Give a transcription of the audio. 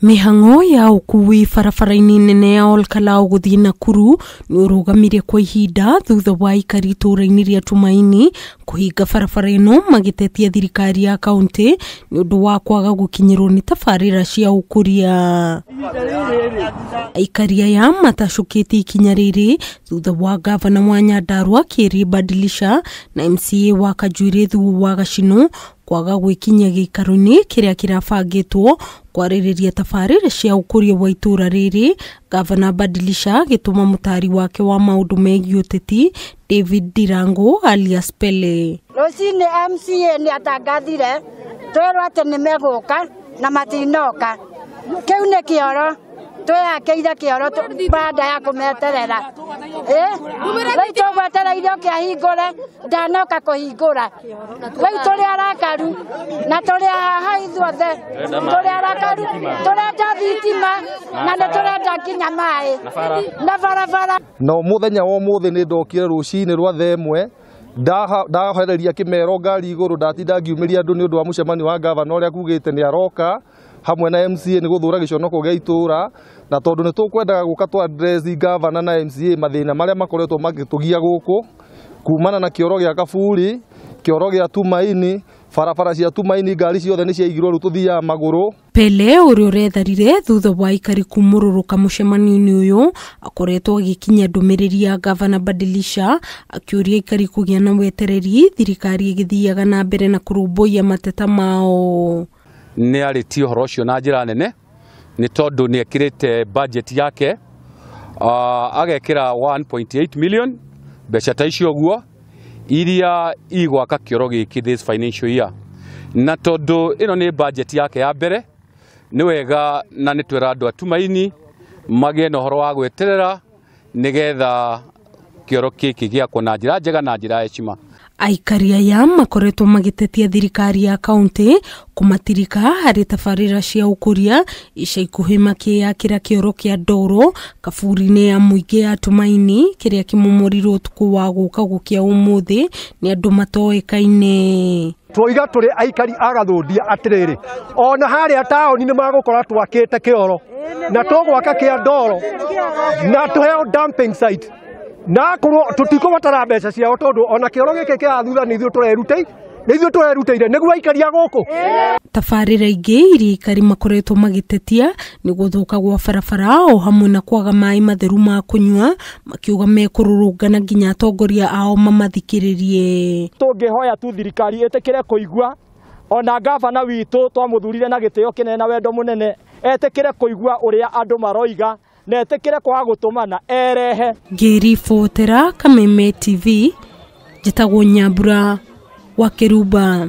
Mihango ya ukui barabara-ini nene ya OLKALOU guthii NAKURU ni urugamire kwa ihinda thutha wa Aikari ituura-ini ria Tumaini kuhinga barabara ino magitetia thirikari ya kaunti ni undu wa kwaga gukinyirwo ni tabarira cia UKURIA. Aikari aya matacukitie ikinya riri thutha wa gavana wa Nyandarua KIRIA BADILISHA na MCA wa Kajuire thu wa Gacino kwaga gwikinya giikaro-ini kiria kirabangitwo kwaririria tabarira cia UKURIA wa itura riri. Gavana BADILISHA gituma mutari wake wa maundu megie uteti David Dirango alias Pele. Rocini MCA ni atangathire twirwo ati ni meguka na matinoka kiu ni kioro twakeire kioro baada ya kumeterera ritu gwetereire ukihingure ndanoka kuhingura riu turi arakaru na turi haha ithuothe turi arakaru turenda thitima na ni turenda nginya mai na barabara. No muthenya wa muthi ni ndokire rucini rwa themwe ndahereria kimero ngari iguru ndatinda ngiumiria andu ni undu wa mucemanio wa gavana uria kugite ni aroka hamwe na MCA ni guthura giconoko gia itura na tondu ni tukwendaga guka tu address gavana na MCA mathina maria makoretwo magitugia guku kumana na kioro gia Kaburi, kioro gia Tumaini, barabara cia Tumaini ngari ciothe ni ciaigirwo ru tuthia maguru. Pele uria uretharire thutha wa Aikari kumururuka mucemanio-ini uyu akoretwo agikinya ndumiriri ya gavana BADILISHA akiuria Aikari kugia na wetereri thirikari igithiaga na mbere na kurumbuia mateta mao. Ni ariti uhoro ucio na njira nene ni tondu ni ekirite budget yake agekira 1.8 million mbeca ta icio guo iria igwaka kioro giki this financial year, na tondu ino ni budget yake ya mbere ni wega na ni twira andu a Tumaini magie na uhoro wa gweterera nigetha kioro giki giakwo na njira njega na njira heshima. Aikari aya makoretwo magitetia thirikari ya kaunti kumatirika hari tabarira cia UKURIA ica ikuhi makiyakira kioro kia ndoro kaburi-ini ya muingi ya Tumaini kiria kimumurirwo utuku wa guka gukia umuthi ni andu matoikaine. Twoiga turi Aikari agathundia atiriri ona haria taoni ni magukora twakite kioro na tugwaka kia ndoro na tuheo dumping site na tutiko batara mbeca ciao tondu ona kioro gike kia thutha ni ithuĩ tureruteire niguo Aikari aguku. Tabarira ingi iria Aikari makoretwo magitetia ni guthuka gwa barabara o hamwe na kwaga mai matheru ma kunywa makiuga mekururungana nginya atongoria ao mamathikiririe. Tungihoya tu thirikari itikire kuigua ona gavana witu twamuthurire na gitio kinene na wendo munene etikire kuigua uria andu maroiga na etikire kwa gutumana erehe. Ngiribotera Kameme TV njitagwo Nyambura wa Kiruba.